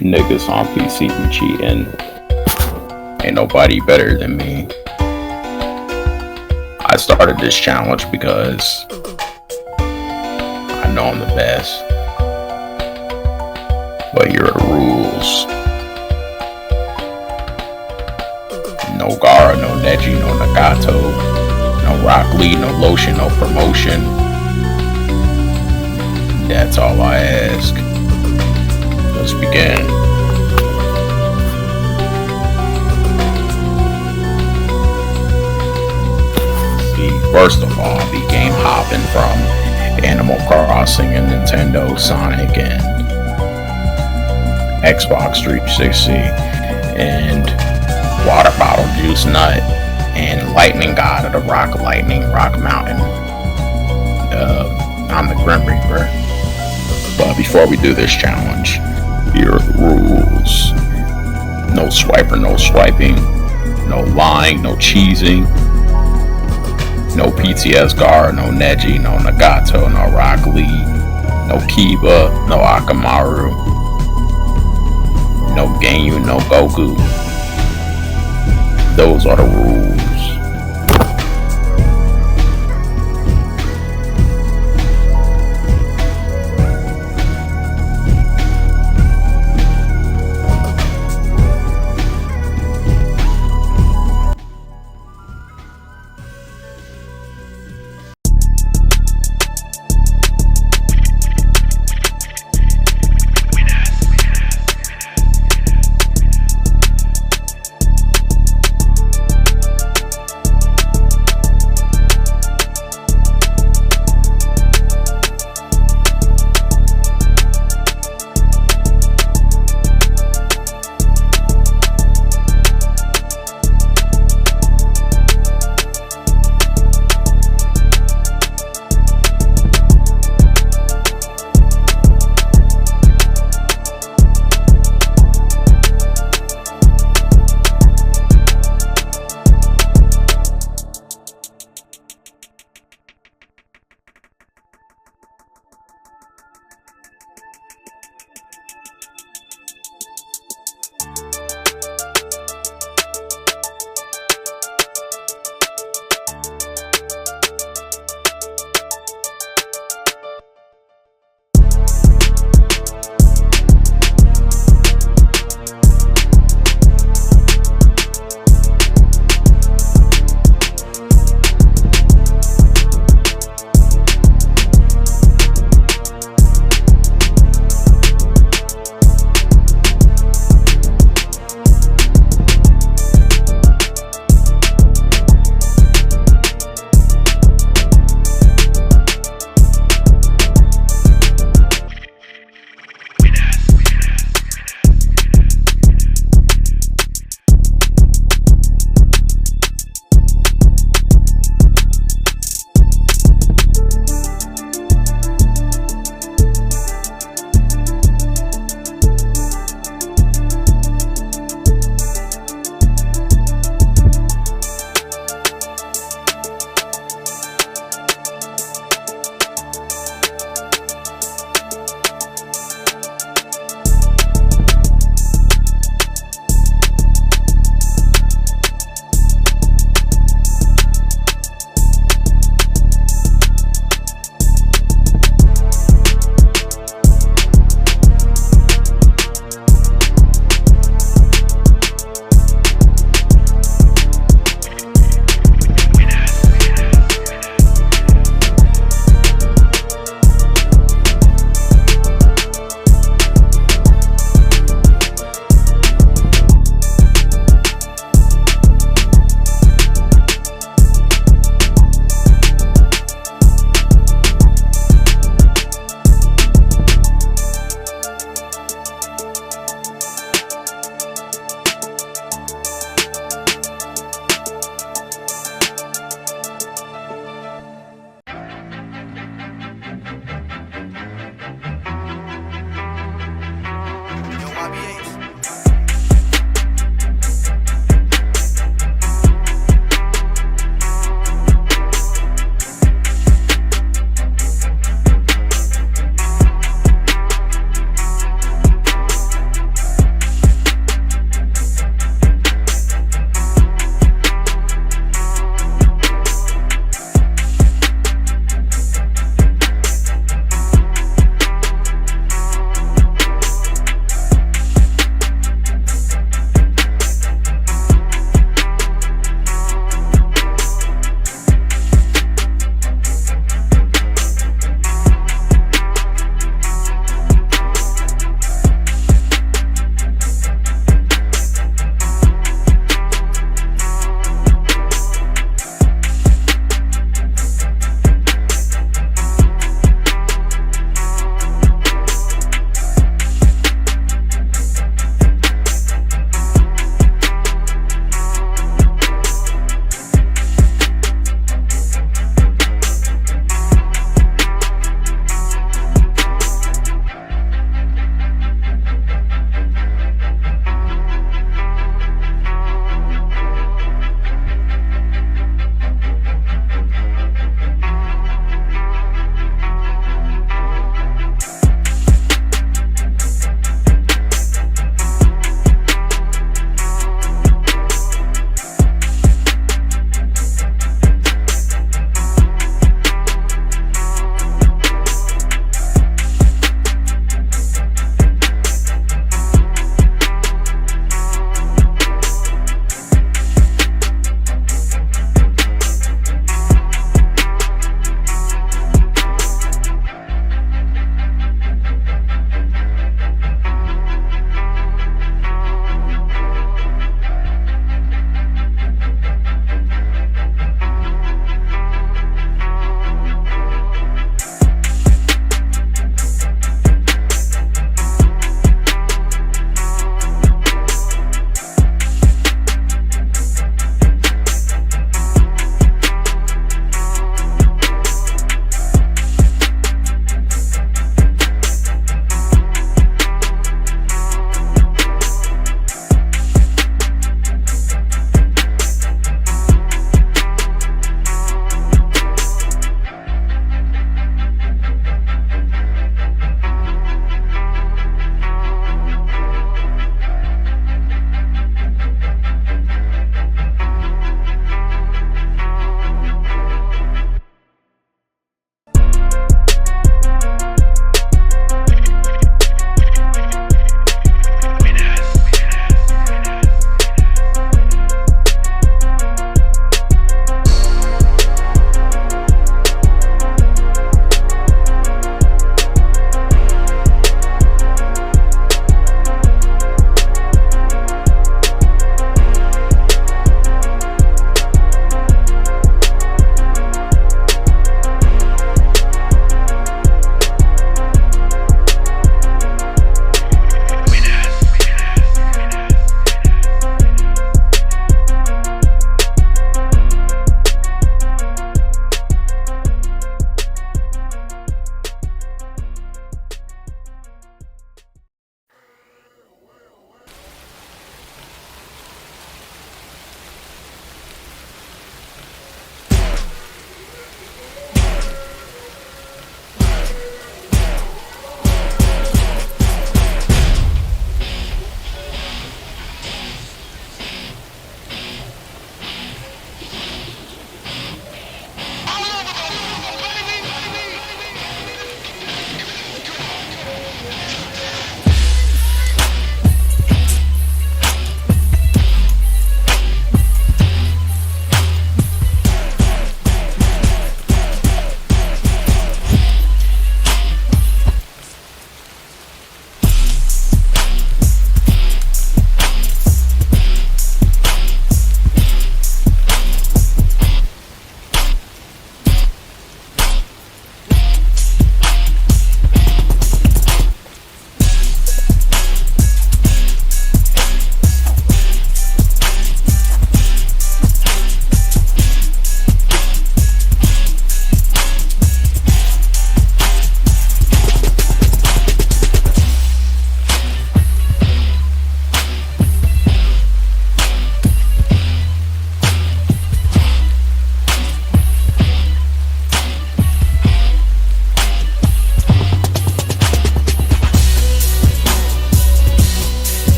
Niggas on PC be cheating. Ain't nobody better than me. I started this challenge because I know I'm the best. But here are the rules. No Gara, no Neji, no Nagato, no Rock Lee, no Lotion, no promotion. That's all I ask. Let's begin. See, first of all, I be game hopping from Animal Crossing and Nintendo, Sonic, and Xbox 360, and Water Bottle Juice Nut, and Lightning God of the Rock Mountain. I'm the Grim Reaper. But before we do this challenge, here are the rules. No swiper, no swiping, no lying, no cheesing, no PTS Gar, no Neji, no Nagato, no Rock Lee, no Kiba, no Akamaru, no Ganyu, no Goku. Those are the rules.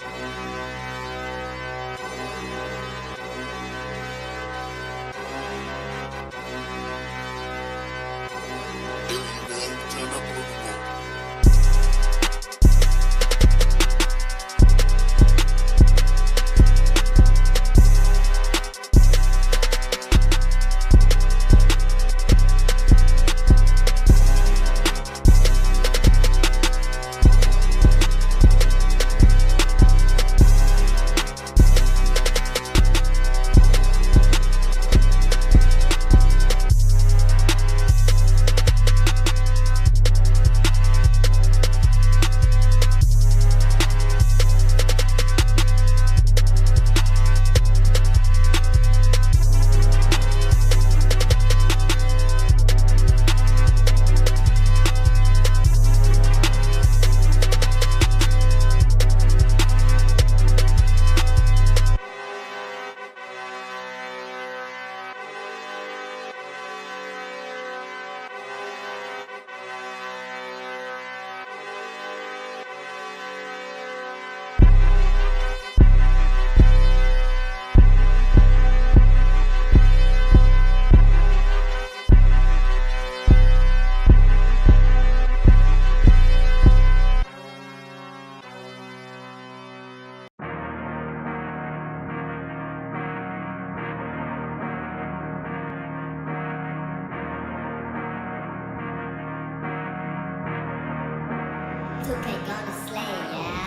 Turn up a little more. Okay, gonna slay, yeah.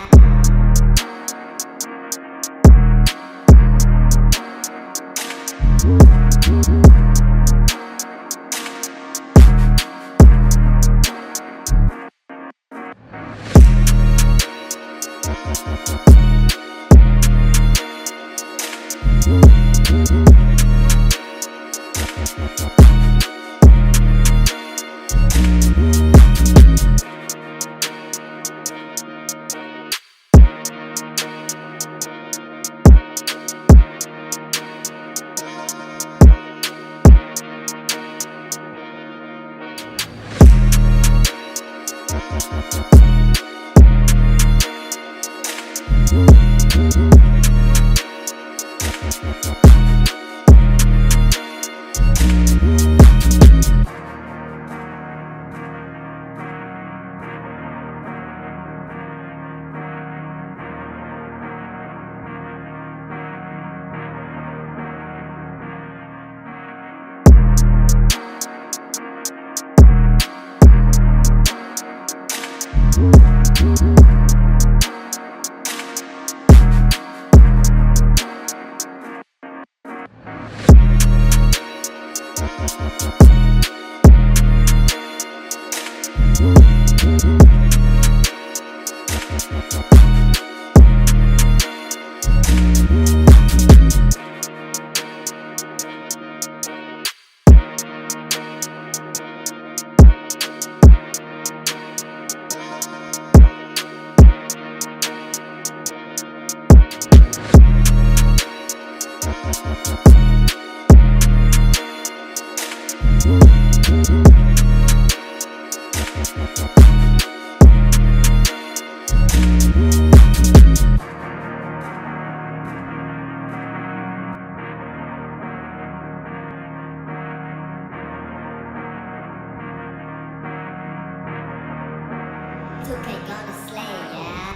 Okay, gonna slay, yeah.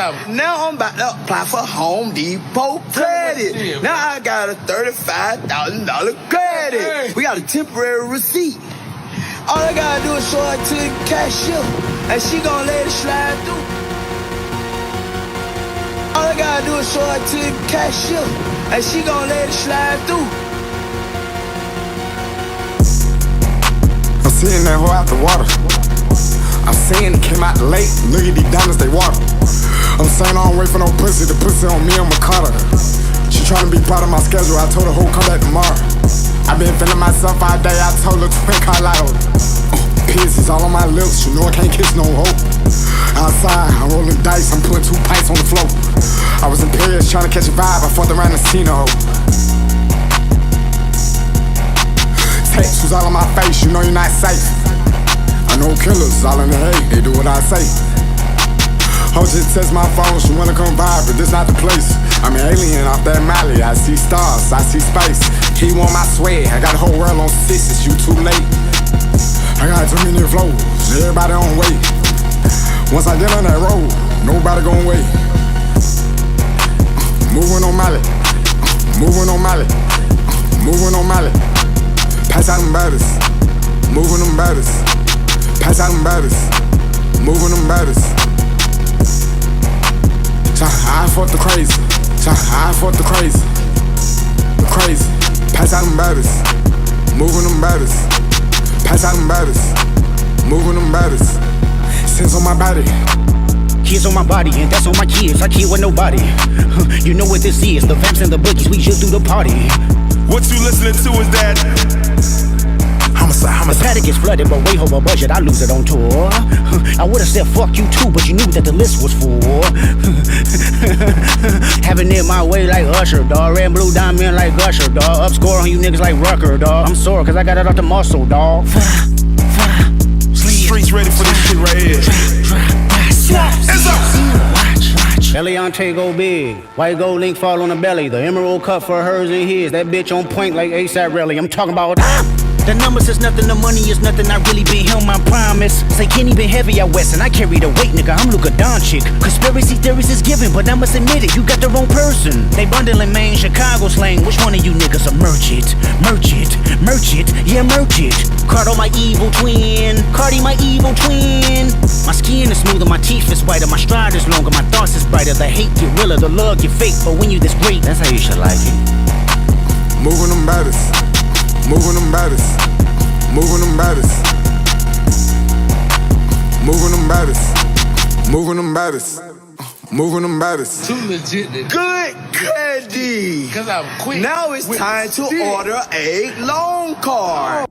Now I'm about to apply for Home Depot credit. Now I got a $35,000 credit. We got a temporary receipt. All I gotta do is show her to the cashier, and she gon' let it slide through. All I gotta do is show her to the cashier, and she gon' let it slide through. I'm seeing that hoe out the water. I'm saying it came out the lake. Look at these diamonds, they water. I'm saying I don't wait for no pussy. The pussy on me, I'm a cutter. She tryna be part of my schedule. I told her, hoe, come back tomorrow. I been feeling myself all day. I told her twin Carlito. Pisses all on my lips. You know I can't kiss no hoe. Outside, I'm rolling dice. I'm putting 2 pints on the floor. I was in Paris trying to catch a vibe. I fucked around and seen a hoe. Tattoos all on my face. You know you're not safe. I know killers all in the hate, they do what I say. Ho just text my phone, she wanna come vibe, but this not the place. I'm an alien off that Mali, I see stars, I see space. He want my swag, I got the whole world on sixes, you too late. I got too many flows, everybody on wait. Once I get on that road, nobody gon' wait. Moving on Mali, moving on Mali, moving on Mali. Pass out them baddest, moving them baddest. Pass out them baddest, moving them baddest. I fought the crazy, I fought the crazy, the crazy. Pass out them baddest, moving them baddest. Pass out them baddest, moving them baddest. Sins on my body. Kids on my body, and that's on my kids. I kid with nobody. You know what this is, the vamps and the boogies, we just do the party. What you listening to is that The paddock gets flooded, but way over budget, I lose it on tour. I would've said fuck you too, but you knew that the list was full. Having it my way like Usher, dawg. Red and blue diamond like Gusher, dawg. Up score on you niggas like Rucker, dawg. I'm sore cause I got it off the muscle, dawg. streets ready for this shit right here. Hands up. Eliante go big, white gold link fall on the belly. The emerald cup for hers and his. That bitch on point like ASAP Rally. I'm talking about the numbers is nothing, the money is nothing. I really been held my promise. Say Kenny been heavy out west, and I carry the weight, nigga. I'm Luka Doncic. Conspiracy theories is given, but I must admit it, you got the wrong person. They bundling Maine, Chicago slang. Which one of you niggas are merch it? Merch it, merch it, yeah, merch it. Cardo my evil twin, Cardi my evil twin. My skin is smoother, my teeth is whiter, my stride is longer, my thoughts is brighter. The hate get realer, the love get fake, but when you this great, that's how you should like it. Moving them baddest, moving them baddest, moving them baddest, moving them baddest, moving them baddest, moving them baddest. Too legit. Good candy. Cause I'm quick. Now it's time to order a long card.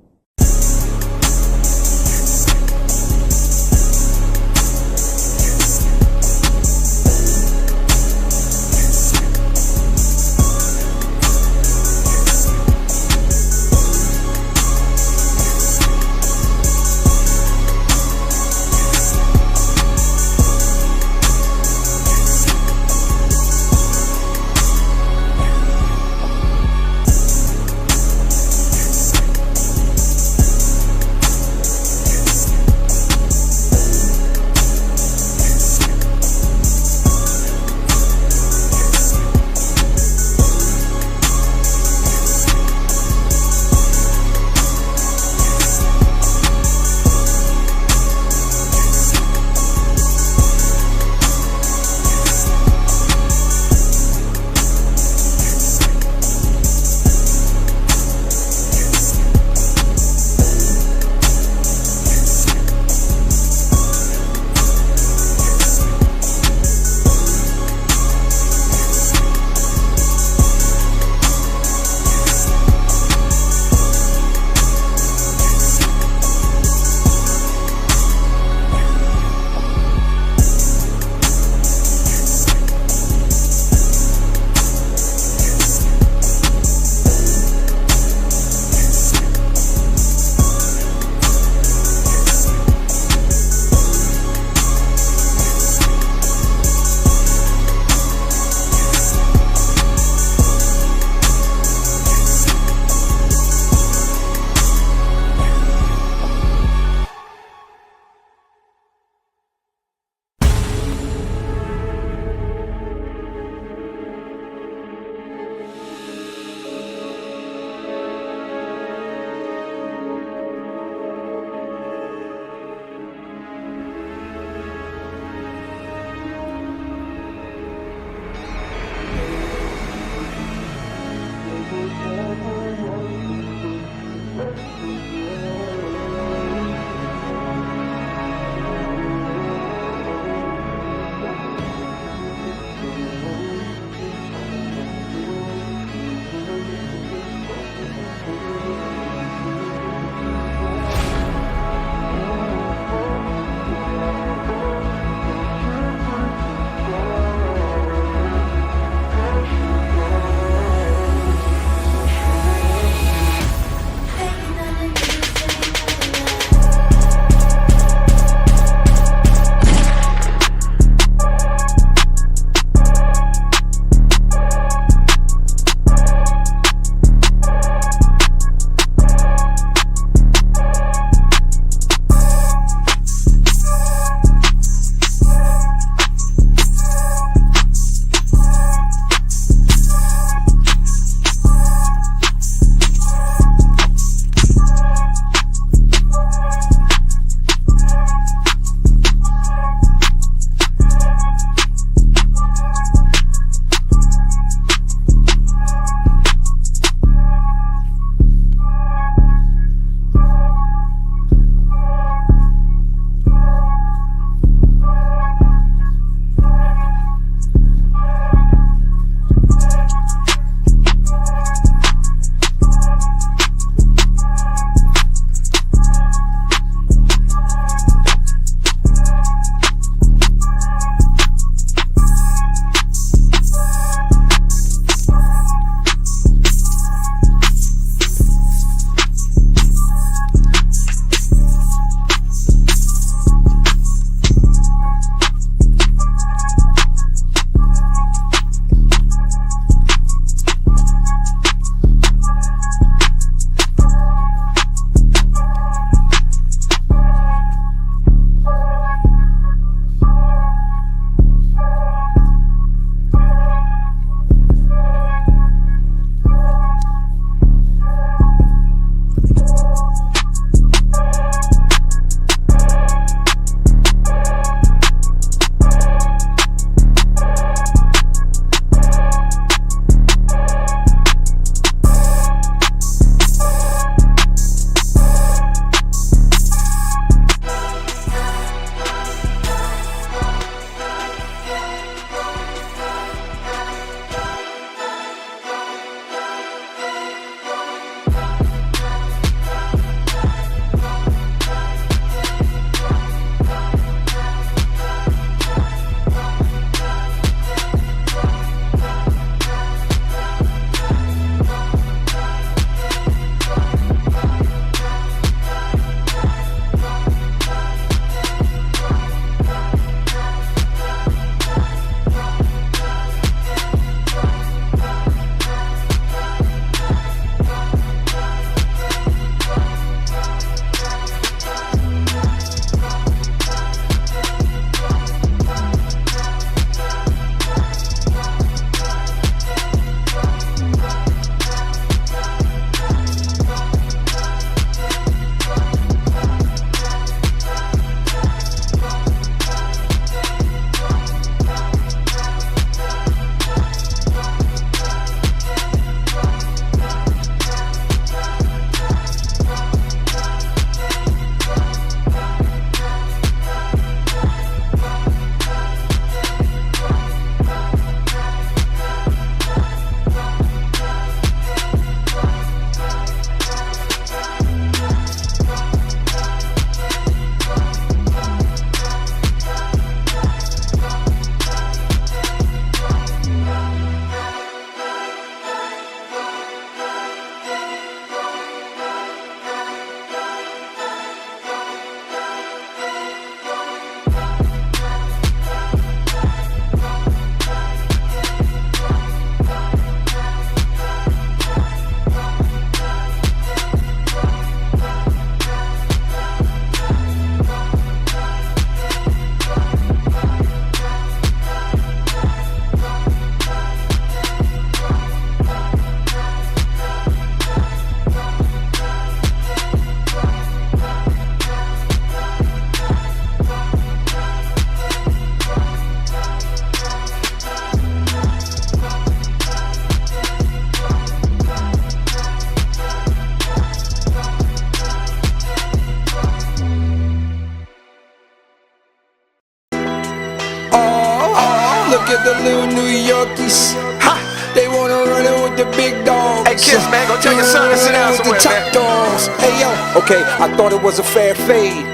get the little New Yorkies. Ha! They wanna run it with the big dogs. Hey, kids, man, go tell your son to sit down somewhere, with the top man. dogs. Hey, yo. Okay, I thought it was a fair fade.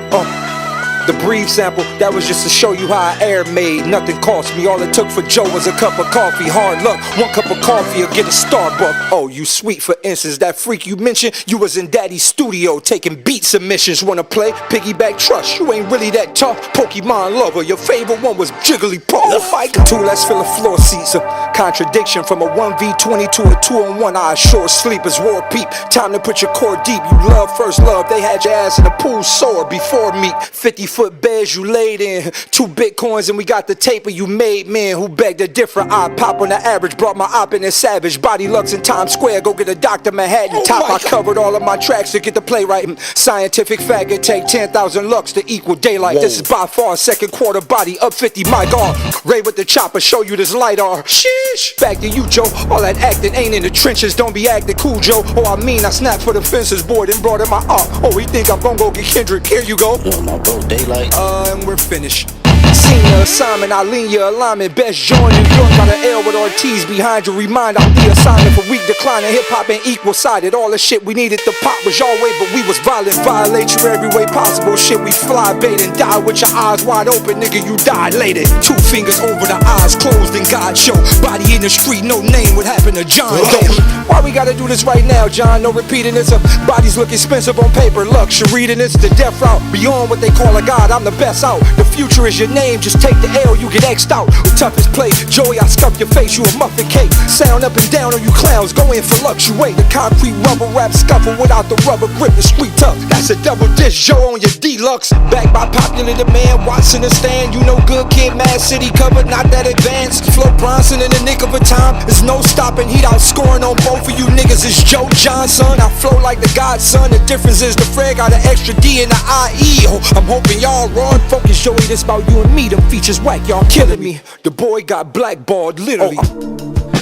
The breathe sample, that was just to show you how I air made. Nothing cost me, all it took for Joe was a cup of coffee. Hard luck, 1 cup of coffee or get a Starbucks. Oh, you sweet for instance, that freak you mentioned, you was in daddy's studio taking beat submissions. Wanna play? Piggyback trust, you ain't really that tough. Pokemon lover, your favorite one was Jigglypuff. Fight 2, let's fill a floor seats. A contradiction from a 1v20 to a 2-on-1. I assure sleepers, roar peep. Time to put your core deep. You love first love, they had your ass in the pool sore before meet. 50-foot beds you laid in, 2 Bitcoins and we got the taper you made. Man who begged a different eye pop on the average, brought my op in a savage. Body Lux in Times Square, go get a Dr. Manhattan top. I covered all of my tracks to get the playwright. Scientific fact, it take 10,000 lux to equal daylight. Whoa. This is by far second quarter body up 50 my God. Ray with the chopper, show you this lidar. Sheesh. Back to you, Joe. All that acting ain't in the trenches. Don't be acting cool, Joe. Oh, I mean, I snapped for the fences board and brought in my op. Oh, he think I'm gonna go get Kendrick. Here you go. My bro, daylight. And we're finished. Senior assignment, I lean your alignment. Best join New York, got an L with Ortiz behind you. Remind I'm the assignment for weak declining. Hip hop ain't equal sided. All the shit we needed to pop was your way, but we was violent. Violate you every way possible. Shit, we fly bait and die with your eyes wide open. Nigga, you dilated. 2 fingers over the eyes closed and God show. Body in the street, no name. What happened to John? Damn. Why we gotta do this right now, John? No repeating this. Bodies look expensive on paper. Luxury reading this. The death route. Beyond what they call a god, I'm the best out. The future is your name. Just take the L, you get X'd out. The toughest play, Joey, I scuff your face, you a muffin cake. Sound up and down on you clowns, go in for luxuate. The concrete rubber rap scuffle without the rubber grip, the street tough. That's a double dish, Joe on your deluxe. Backed by popular demand, Watson the stand. You know good kid, Mad City covered, not that advanced. Flo Bronson in the nick of a time, there's no stopping. Heat out scoring on both of you niggas, it's Joe Johnson. I flow like the godson, the difference is the Fred got an extra D in the IE. Oh, I'm hoping y'all run, focus Joey, this about you and me. Them features whack, y'all killing me. The boy got blackballed, literally.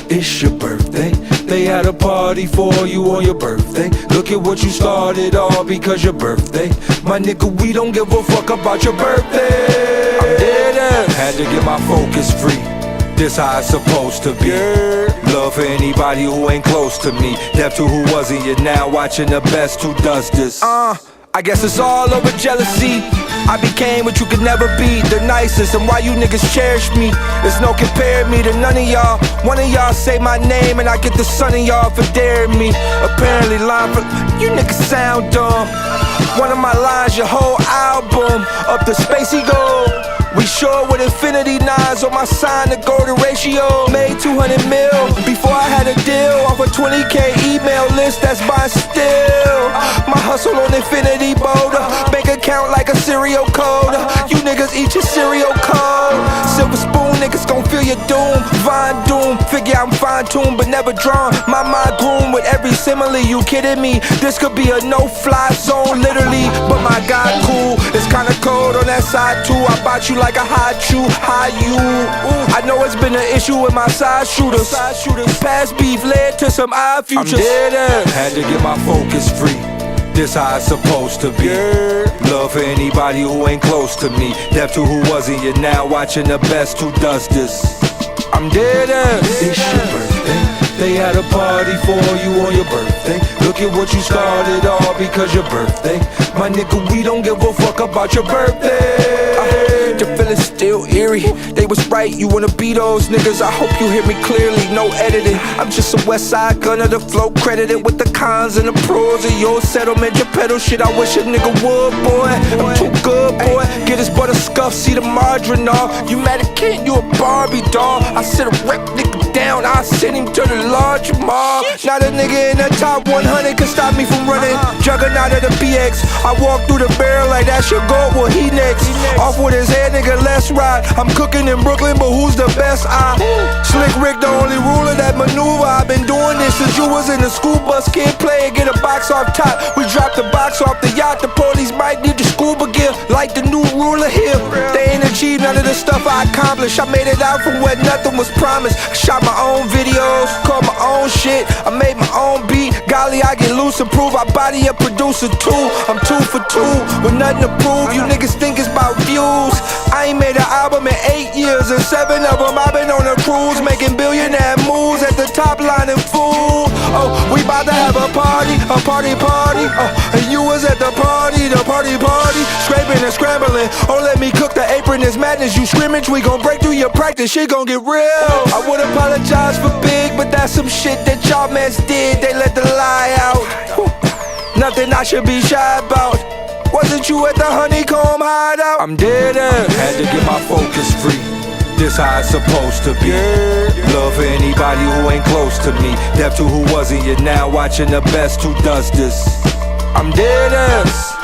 It's your birthday. They had a party for you on your birthday. Look at what you started all because your birthday. My nigga, we don't give a fuck about your birthday. I'm dead. Had to get my focus free. This how it's supposed to be. Love for anybody who ain't close to me. Deaf to who wasn't. You're now watching the best who does this. I guess it's all over jealousy. I became what you could never be, the nicest, and why you niggas cherish me. There's no comparing me to none of y'all. One of y'all say my name and I get the son of y'all for daring me. Apparently line for you niggas sound dumb. One of my lines, your whole album, up to space he go. We sure with infinity nines on my sign, the golden ratio. Made 200 mil before I had a deal off a 20K email list that's buying still. My hustle on infinity boulder, bank account like a serial code. You niggas eat your cereal code. Silver spoon niggas gon' feel your doom. Vine doom, figure I'm fine-tuned but never drawn. My mind groomed with every simile, you kidding me? This could be a no-fly zone literally, but my God cool. It's kinda cold on that side too. I bought you like a high chew, high you. I know it's been an issue with my side shooters. Past beef led to some odd futures. I'm dead. Had to get my focus free. This how it's supposed to be. Love for anybody who ain't close to me. Deaf to who wasn't. You're now watching the best who does this. I'm dead. It's your birthday. They had a party for you on your birthday. Look at what you started all because your birthday. My nigga, we don't give a fuck about your birthday. I heard the feeling's still eerie. They was right, you wanna be those niggas. I hope you hear me clearly, no editing. I'm just a west side gunner, the flow credited with the cons and the pros of your settlement. Your pedal shit, I wish a nigga would, boy. I'm too good, boy. Get his butter scuffed, see the margarine off. You mad at Kent, you a Barbie doll. I sit a wreck nigga down, I send him to the large mall. Not a nigga in the top 100 can stop me from running. Juggernaut of the BX. I walk through the barrel like that's your goat, well he next. Off with his head, nigga, let's ride. I'm cooking in Brooklyn, but who's the best? Slick Rick, the only ruler that maneuver. I've been doing this since you was in the school bus. Can't play and get a box off top. We dropped the box off the yacht. The police might need the scuba gear like the new ruler here. They ain't a achieve none of the stuff I accomplished. I made it out from where nothing was promised. I shot my own videos, caught my own shit. I made my own beat. Golly, I get loose and prove I body a producer too. I'm 2 for 2 with nothing to prove. You niggas think it's about views. I ain't made an album in 8 years, and 7 of them I've been on a cruise, making billionaire moves at the top line and fool. Oh, we bout to have a party. Oh, and you was at the party, scraping and scrambling. Oh, let me cook the apron, it's madness. You scrimmage, we gon' break through your practice, shit gon' get real. I would apologize for big, but that's some shit that y'all mans did. They let the lie out. Nothing I should be shy about. Wasn't you at the honeycomb hideout? I'm dead ass. Had to get my focus free. This how it's supposed to be. Love for anybody who ain't close to me. Deaf to who wasn't. You're now watching the best who does this. I'm dead ass.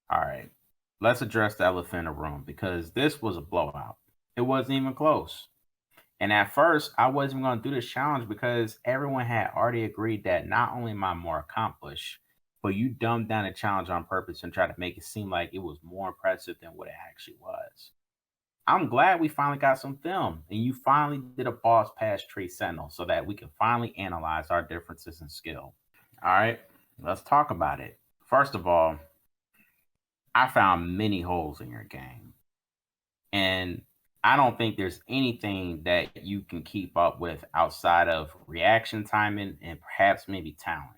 All right, let's address the elephant in the room because this was a blowout. It wasn't even close. And at first, I wasn't going to do this challenge because everyone had already agreed that not only am I more accomplished, but you dumbed down the challenge on purpose and tried to make it seem like it was more impressive than what it actually was. I'm glad we finally got some film and you finally did a boss past Tree Sentinel so that we can finally analyze our differences in skill. All right, let's talk about it. First of all, I found many holes in your game. And I don't think there's anything that you can keep up with outside of reaction timing and perhaps maybe talent.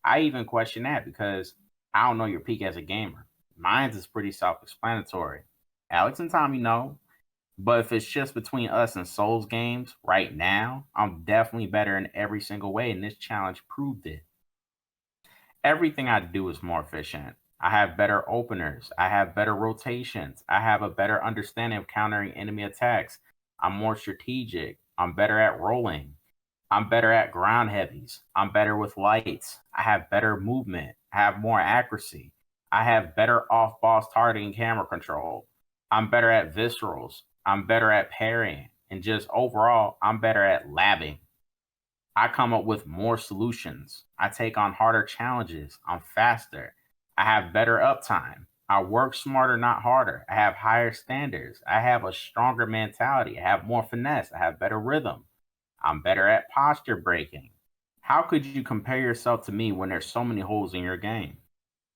I even question that because I don't know your peak as a gamer. Mine's is pretty self explanatory. Alex and Tommy know, but if it's just between us and Souls games right now, I'm definitely better in every single way, and this challenge proved it. Everything I do is more efficient. I have better openers. I have better rotations. I have a better understanding of countering enemy attacks. I'm more strategic. I'm better at rolling. I'm better at ground heavies. I'm better with lights. I have better movement. I have more accuracy. I have better off boss targeting camera control. I'm better at viscerals. I'm better at parrying. And just overall, I'm better at labbing. I come up with more solutions. I take on harder challenges. I'm faster. I have better uptime. I work smarter, not harder. I have higher standards. I have a stronger mentality. I have more finesse. I have better rhythm. I'm better at posture breaking. How could you compare yourself to me when there's so many holes in your game?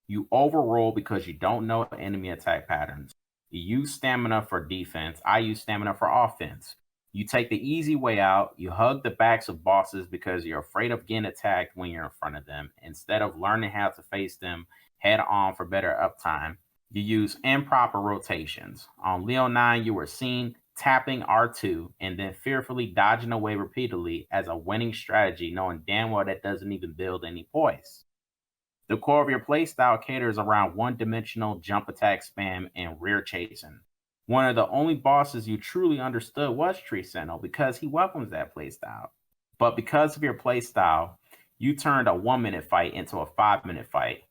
You overroll because you don't know enemy attack patterns. You use stamina for defense. I use stamina for offense. You take the easy way out. You hug the backs of bosses because you're afraid of getting attacked when you're in front of them. Instead of learning how to face them head on for better uptime, you use improper rotations. On Leo 9, you were seen tapping R2 and then fearfully dodging away repeatedly as a winning strategy, knowing damn well that doesn't even build any poise. The core of your playstyle caters around one dimensional jump attack spam and rear chasing. One of the only bosses you truly understood was Tree Sentinel because he welcomes that playstyle. But because of your playstyle, you turned a 1 minute fight into a 5 minute fight.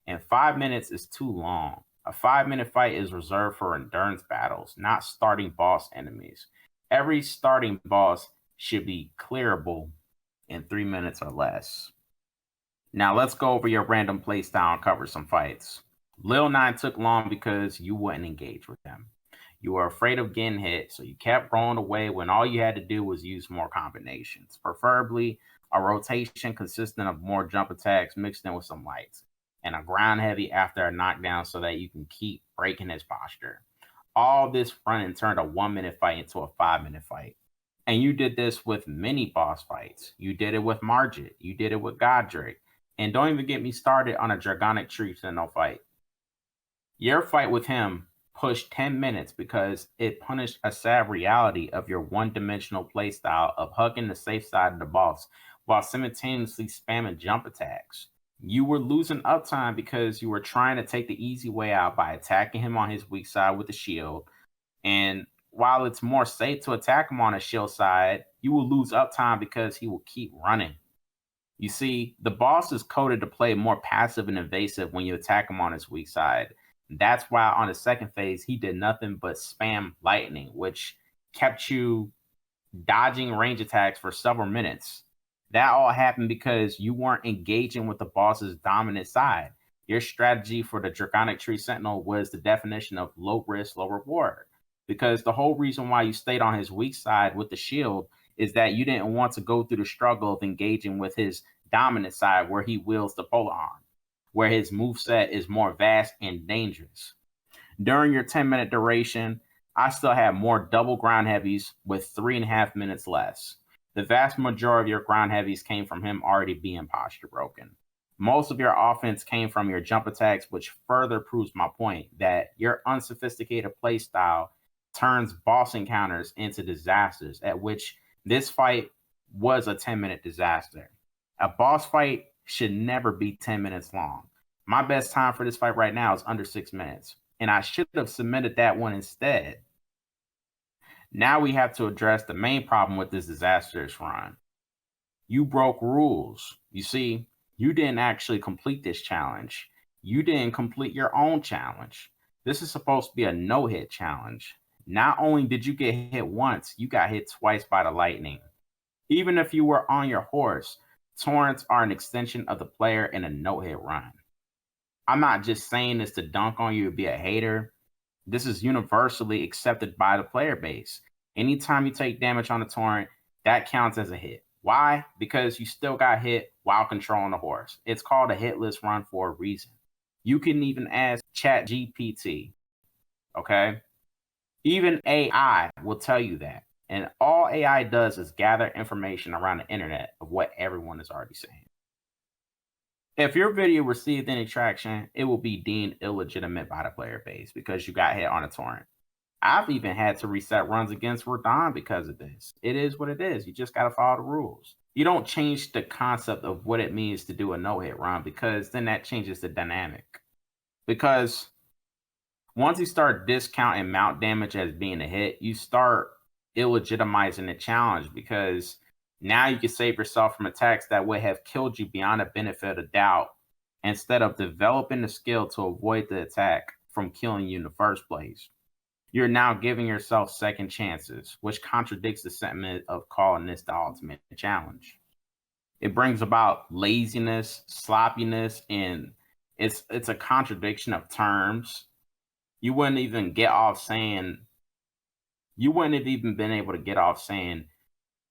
And 5 minutes is too long. A 5 minute fight is reserved for endurance battles, not starting boss enemies. Every starting boss should be clearable in 3 minutes or less. Now let's go over your random playstyle and cover some fights. Lil 9 took long because you wouldn't engage with him. You were afraid of getting hit, so you kept rolling away when all you had to do was use more combinations, preferably a rotation consistent of more jump attacks mixed in with some lights, and a ground heavy after a knockdown so that you can keep breaking his posture. All this running turned a 1 minute fight into a 5 minute fight. And you did this with many boss fights. You did it with Margit. You did it with Godric. And don't even get me started on a Dragonic Tree Sentinel fight. Your fight with him pushed 10 minutes because it punished a sad reality of your one-dimensional playstyle of hugging the safe side of the boss while simultaneously spamming jump attacks. You were losing uptime because you were trying to take the easy way out by attacking him on his weak side with the shield. And while it's more safe to attack him on his shield side, you will lose uptime because he will keep running. You see, the boss is coded to play more passive and invasive when you attack him on his weak side. That's why on the second phase, he did nothing but spam lightning, which kept you dodging range attacks for several minutes. That all happened because you weren't engaging with the boss's dominant side. Your strategy for the Draconic Tree Sentinel was the definition of low risk, low reward. Because the whole reason why you stayed on his weak side with the shield is that you didn't want to go through the struggle of engaging with his dominant side where he wields the polar arm, where his moveset is more vast and dangerous. During your 10 minute duration, I still had more double ground heavies with 3.5 minutes less. The vast majority of your ground heavies came from him already being posture broken. Most of your offense came from your jump attacks, which further proves my point that your unsophisticated playstyle turns boss encounters into disasters, at which this fight was a 10 minute disaster. A boss fight should never be 10 minutes long. My best time for this fight right now is under 6 minutes, and I should have submitted that one instead. Now we have to address the main problem with this disastrous run. You broke rules. You see, you didn't actually complete this challenge. You didn't complete your own challenge. This is supposed to be a no-hit challenge. Not only did you get hit once, you got hit twice by the lightning. Even if you were on your horse, torrents are an extension of the player in a no-hit run. I'm not just saying this to dunk on you or be a hater. This is universally accepted by the player base. Anytime you take damage on a torrent, that counts as a hit. Why? Because you still got hit while controlling the horse. It's called a hitless run for a reason. You can even ask ChatGPT, okay? Even AI will tell you that. And all AI does is gather information around the internet of what everyone is already saying. If your video received any traction, it will be deemed illegitimate by the player base because you got hit on a torrent. I've even had to reset runs against Rodon because of this. It is what it is. You just got to follow the rules. You don't change the concept of what it means to do a no-hit run because then that changes the dynamic. Because once you start discounting mount damage as being a hit, you start illegitimizing the challenge because now you can save yourself from attacks that would have killed you beyond a benefit of doubt instead of developing the skill to avoid the attack from killing you in the first place. You're now giving yourself second chances, which contradicts the sentiment of calling this the ultimate challenge. It brings about laziness, sloppiness, and it's a contradiction of terms. You wouldn't have even been able to get off saying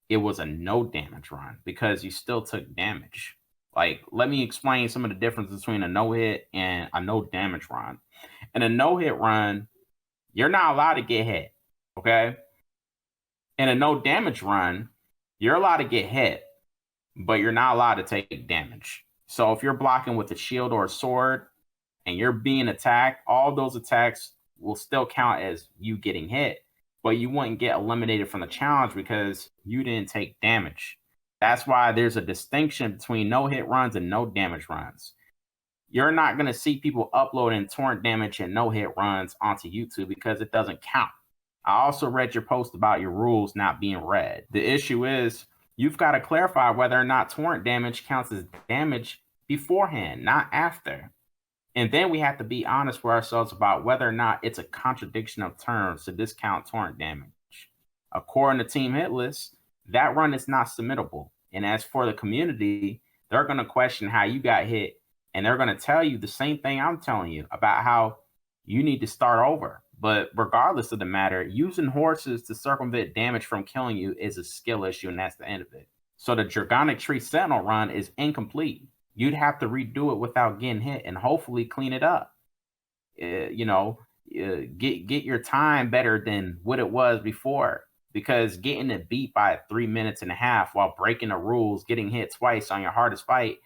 it was a no damage run because you still took damage. Like, let me explain some of the difference between a no hit and a no damage run. In a no hit run, you're not allowed to get hit, okay? In a no damage run, you're allowed to get hit, but you're not allowed to take damage. So if you're blocking with a shield or a sword and you're being attacked, all those attacks will still count as you getting hit, but you wouldn't get eliminated from the challenge because you didn't take damage. That's why there's a distinction between no hit runs and no damage runs. You're not going to see people uploading torrent damage and no hit runs onto YouTube because it doesn't count. I also read your post about your rules not being read. The issue is you've got to clarify whether or not torrent damage counts as damage beforehand, not after. And then we have to be honest with ourselves about whether or not it's a contradiction of terms to discount torrent damage. According to Team Hitless, that run is not submittable. And as for the community, they're going to question how you got hit. And they're going to tell you the same thing I'm telling you about how you need to start over. But regardless of the matter, using horses to circumvent damage from killing you is a skill issue, and that's the end of it. So the Dragonic Tree Sentinel run is incomplete. You'd have to redo it without getting hit and hopefully clean it up. Get your time better than what it was before, because getting it beat by 3.5 minutes while breaking the rules, getting hit twice on your hardest fight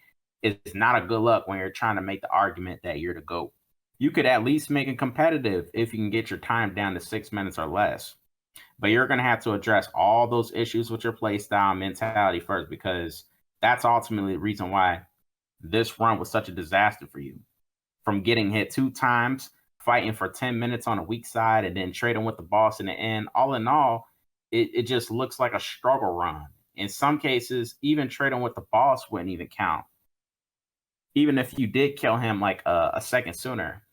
is not a good look when you're trying to make the argument that you're the GOAT. You could at least make it competitive if you can get your time down to 6 minutes or less. But you're going to have to address all those issues with your playstyle mentality first, because that's ultimately the reason why this run was such a disaster for you. From getting hit 2 times, fighting for 10 minutes on a weak side, and then trading with the boss in the end, all in all, it just looks like a struggle run. In some cases, even trading with the boss wouldn't even count, even if you did kill him like a second sooner.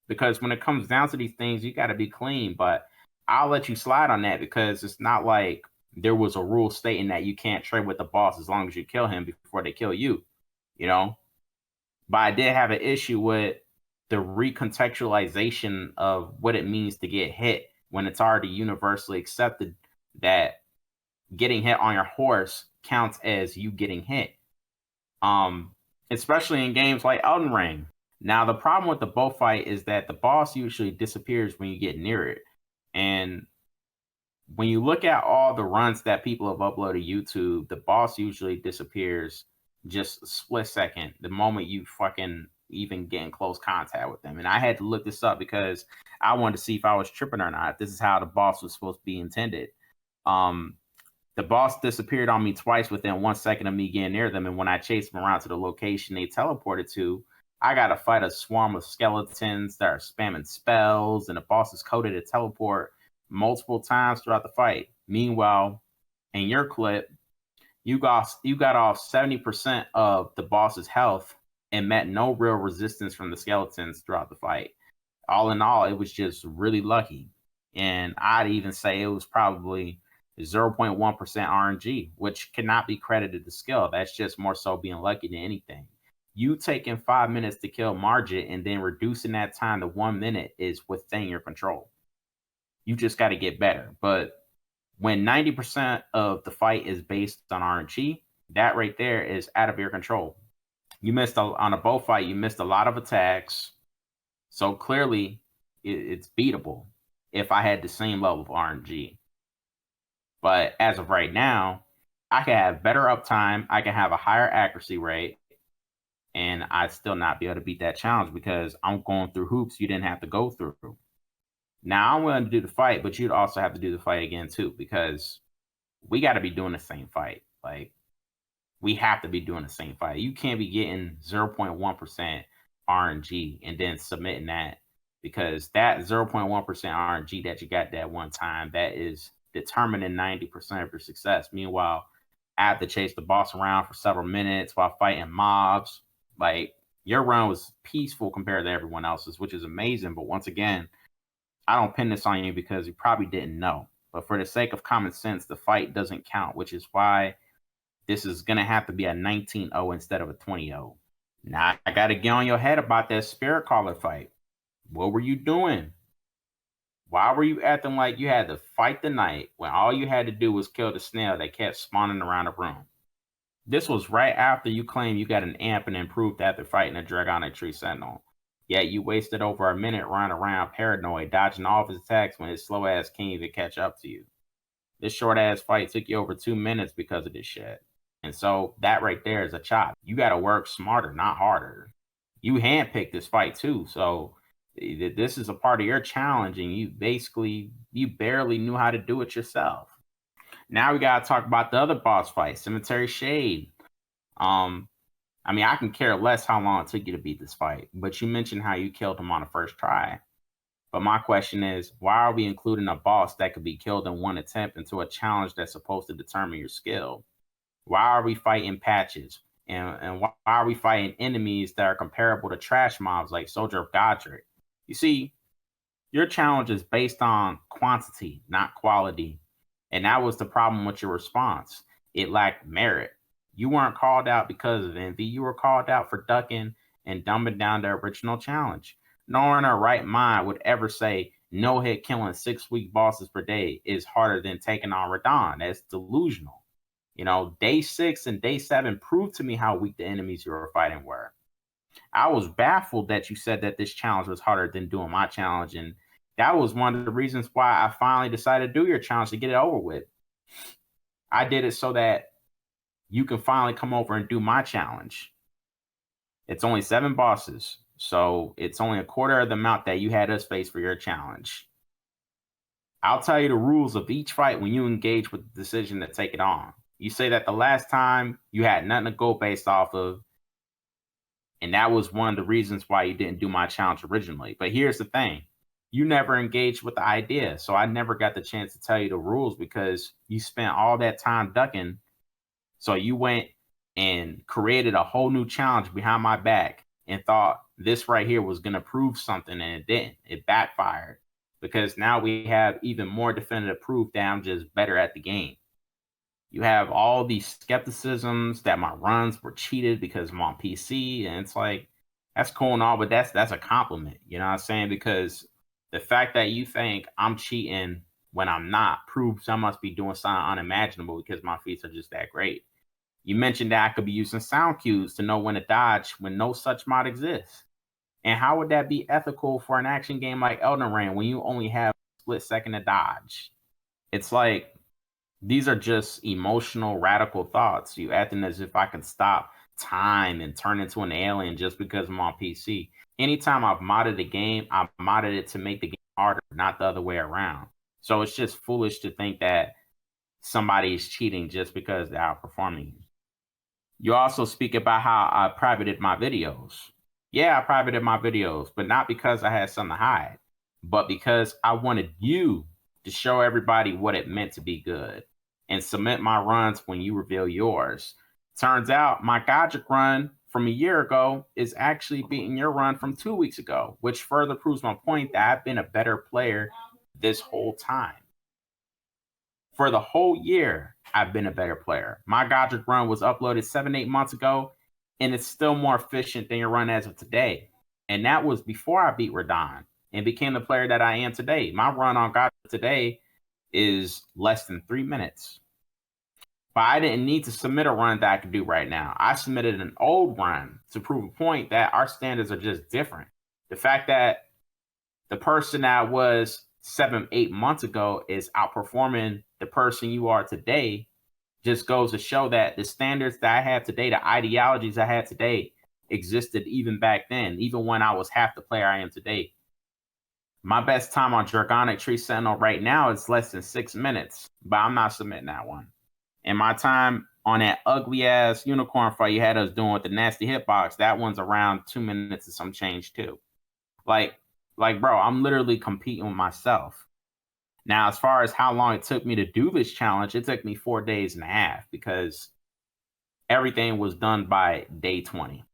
Because when it comes down to these things, you got to be clean. But I'll let you slide on that because it's not like there was a rule stating that you can't trade with the boss as long as you kill him before they kill you, you know? But I did have an issue with the recontextualization of what it means to get hit when it's already universally accepted that getting hit on your horse counts as you getting hit. Especially in games like Elden Ring. Now, the problem with the bow fight is that the boss usually disappears when you get near it. And when you look at all the runs that people have uploaded to YouTube, the boss usually disappears just a split second the moment you fucking even get in close contact with them. And I had to look this up because I wanted to see if I was tripping or not. If this is how the boss was supposed to be intended. The boss disappeared on me twice within 1 second of me getting near them. And when I chased them around to the location they teleported to, I got to fight a swarm of skeletons that are spamming spells, and the boss is coded to teleport multiple times throughout the fight. Meanwhile, in your clip, you got off 70% of the boss's health and met no real resistance from the skeletons throughout the fight. All in all, it was just really lucky. And I'd even say it was probably 0.1% RNG, which cannot be credited to skill. That's just more so being lucky than anything. You taking 5 minutes to kill Margit and then reducing that time to 1 minute is within your control. You just got to get better. But when 90% of the fight is based on RNG, that right there is out of your control. You missed on a bow fight, you missed a lot of attacks. So clearly, it's beatable if I had the same level of RNG. But as of right now, I can have better uptime, I can have a higher accuracy rate, and I'd still not be able to beat that challenge because I'm going through hoops you didn't have to go through. Now I'm willing to do the fight, but you'd also have to do the fight again too, because we got to be doing the same fight. Like, we have to be doing the same fight. You can't be getting 0.1% RNG and then submitting that, because that 0.1% RNG that you got that one time, that is determining 90% of your success. Meanwhile, I have to chase the boss around for several minutes while fighting mobs. Like, your run was peaceful compared to everyone else's, which is amazing. But once again, I don't pin this on you because you probably didn't know. But for the sake of common sense, the fight doesn't count, which is why this is going to have to be a 19-0 instead of a 20-0. Now, I got to get on your head about that Spirit Caller fight. What were you doing? Why were you acting like you had to fight the knight when all you had to do was kill the snail that kept spawning around the room? This was right after you claimed you got an amp and improved after fighting a Dragonic Tree Sentinel. Yet you wasted over a minute running around paranoid, dodging all of his attacks when his slow ass can't even catch up to you. This short ass fight took you over 2 minutes because of this shit. And so that right there is a chop. You got to work smarter, not harder. You handpicked this fight too. So this is a part of your challenge, and you barely knew how to do it yourself. Now we got to talk about the other boss fight, Cemetery Shade. I mean, I can care less how long it took you to beat this fight, but you mentioned how you killed him on the first try. But my question is, why are we including a boss that could be killed in one attempt into a challenge that's supposed to determine your skill? Why are we fighting patches? And why are we fighting enemies that are comparable to trash mobs like Soldier of Godric? You see, your challenge is based on quantity, not quality. And that was the problem with your response. It lacked merit. You weren't called out because of envy. You were called out for ducking and dumbing down the original challenge. No one in their right mind would ever say no hit killing 6 weak bosses per day is harder than taking on Radon. That's delusional. You know, day 6 and day 7 proved to me how weak the enemies you were fighting were. I was baffled that you said that this challenge was harder than doing my challenge. And that was one of the reasons why I finally decided to do your challenge, to get it over with. I did it so that you can finally come over and do my challenge. It's only 7 bosses, so it's only a quarter of the amount that you had us face for your challenge. I'll tell you the rules of each fight when you engage with the decision to take it on. You say that the last time you had nothing to go based off of, and that was one of the reasons why you didn't do my challenge originally. But here's the thing. You never engaged with the idea, so I never got the chance to tell you the rules because you spent all that time ducking. So you went and created a whole new challenge behind my back and thought this right here was going to prove something, and it didn't. It backfired because now we have even more definitive proof that I'm just better at the game. You have all these skepticisms that my runs were cheated because I'm on PC, and it's like, that's cool and all, but that's a compliment. You know what I'm saying? Because the fact that you think I'm cheating when I'm not proves I must be doing something unimaginable because my feats are just that great. You mentioned that I could be using sound cues to know when to dodge when no such mod exists. And how would that be ethical for an action game like Elden Ring when you only have a split second to dodge? It's like, these are just emotional, radical thoughts. You acting as if I can stop time and turn into an alien just because I'm on PC. Anytime I've modded a game, I've modded it to make the game harder, not the other way around. So it's just foolish to think that somebody is cheating just because they're outperforming you. You also speak about how I privated my videos. Yeah, I privated my videos, but not because I had something to hide, but because I wanted you to show everybody what it meant to be good and submit my runs when you reveal yours. Turns out my Godric run from a year ago is actually beating your run from 2 weeks ago, which further proves my point that I've been a better player this whole time. For the whole year, I've been a better player. My Godric run was uploaded 7-8 months ago, and it's still more efficient than your run as of today. And that was before I beat Radon and became the player that I am today. My run on Godric today is less than 3 minutes. But I didn't need to submit a run that I could do right now. I submitted an old run to prove a point that our standards are just different. The fact that the person that was 7-8 months ago is outperforming the person you are today just goes to show that the standards that I have today, the ideologies I had today, existed even back then, even when I was half the player I am today. My best time on Dragonic Tree Sentinel right now is less than 6 minutes, but I'm not submitting that one. And my time on that ugly ass unicorn fight you had us doing with the nasty hitbox, that one's around 2 minutes and some change too. Like, bro, I'm literally competing with myself. Now, as far as how long it took me to do this challenge, it took me 4 days and a half because everything was done by day 20.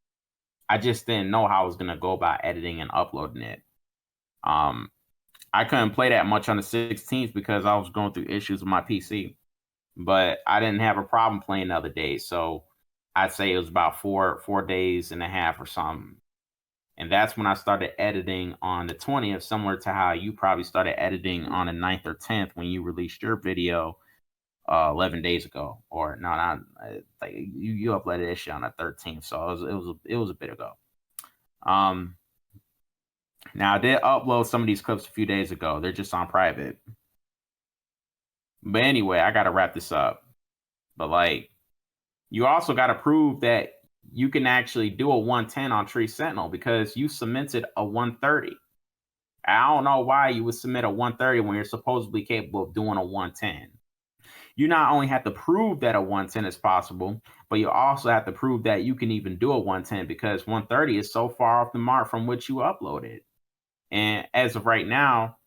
I just didn't know how I was going to go about editing and uploading it. I couldn't play that much on the 16th because I was going through issues with my PC. But I didn't have a problem playing the other days. So I'd say it was about 4 days and a half or something. And that's when I started editing on the 20th, similar to how you probably started editing on the 9th or 10th when you released your video 11 days ago. Or no, not like you uploaded this shit on the 13th. So it was a bit ago. Now I did upload some of these clips a few days ago. They're just on private. But anyway, I got to wrap this up. But like, you also got to prove that you can actually do a 110 on Tree Sentinel because you cemented a 130. I don't know why you would submit a 130 when you're supposedly capable of doing a 110. You not only have to prove that a 110 is possible, but you also have to prove that you can even do a 110 because 130 is so far off the mark from which you uploaded. And as of right now,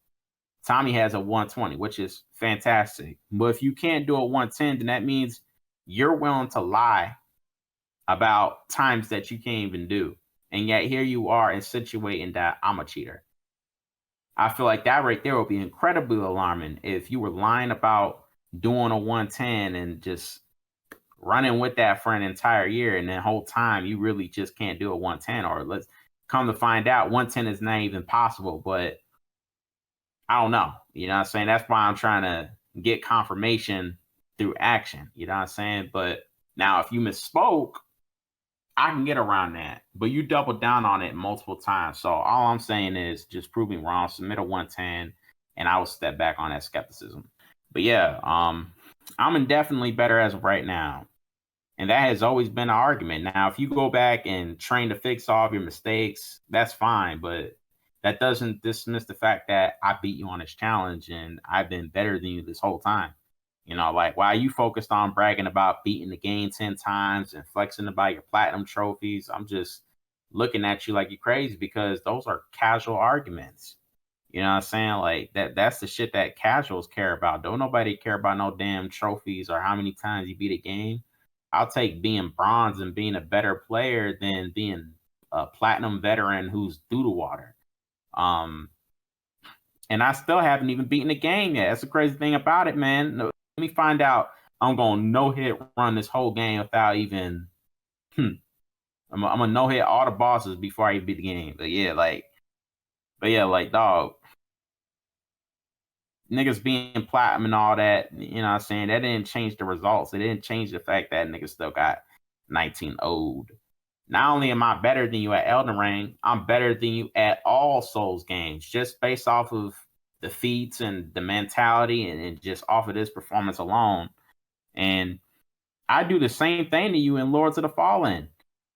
Tommy has a 120, which is fantastic. But if you can't do a 110, then that means you're willing to lie about times that you can't even do. And yet here you are insinuating that I'm a cheater. I feel like that right there would be incredibly alarming if you were lying about doing a 110 and just running with that for an entire year. And the whole time you really just can't do a 110, or let's come to find out 110 is not even possible, but I don't know. You know what I'm saying? That's why I'm trying to get confirmation through action. You know what I'm saying? But now if you misspoke, I can get around that. But you doubled down on it multiple times. So all I'm saying is just prove me wrong, submit a 110, and I will step back on that skepticism. But yeah, I'm indefinitely better as of right now. And that has always been an argument. Now, if you go back and train to fix all of your mistakes, that's fine. But that doesn't dismiss the fact that I beat you on this challenge and I've been better than you this whole time. You know, like while you focused on bragging about beating the game 10 times and flexing about your platinum trophies, I'm just looking at you like you're crazy because those are casual arguments. You know what I'm saying? Like that's the shit that casuals care about. Don't nobody care about no damn trophies or how many times you beat a game. I'll take being bronze and being a better player than being a platinum veteran who's through the water. And I still haven't even beaten the game yet. That's the crazy thing about it, man. Let me find out. I'm gonna no hit run this whole game without even. I'm gonna no hit all the bosses before I beat the game. But yeah, like dog, niggas being platinum and all that. You know what I'm saying? That didn't change the results. It didn't change the fact that niggas still got 19 owed. Not only am I better than you at Elden Ring, I'm better than you at all Souls games, just based off of the feats and the mentality and just off of this performance alone. And I do the same thing to you in Lords of the Fallen.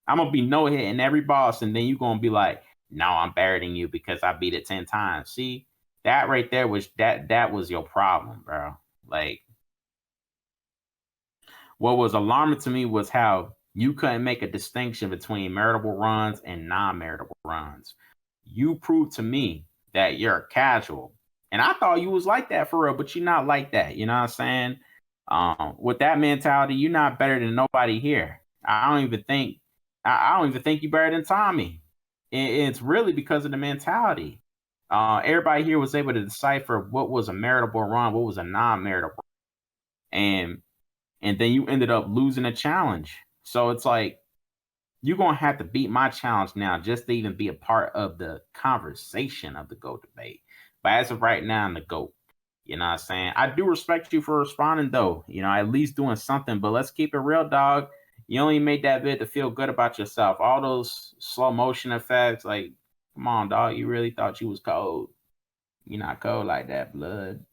I'm going to be no-hitting every boss, and then you're going to be like, no, I'm better than you because I beat it 10 times. See, that right there was that was your problem, bro. Like, what was alarming to me was how you couldn't make a distinction between meritable runs and non-meritable runs. You proved to me that you're a casual. And I thought you was like that for real, but you're not like that. You know what I'm saying? With that mentality, you're not better than nobody here. I don't even think I don't even think you better than Tommy. It's really because of the mentality. Everybody here was able to decipher what was a meritable run, what was a non-meritable, and then you ended up losing a challenge. So it's like you're gonna have to beat my challenge now just to even be a part of the conversation of the GOAT debate. But as of right now, I'm the GOAT. You know what I'm saying? I do respect you for responding though. You know, at least doing something. But let's keep it real, dog. You only made that bit to feel good about yourself. All those slow motion effects, like, come on, dog. You really thought you was cold. You're not cold like that, blood.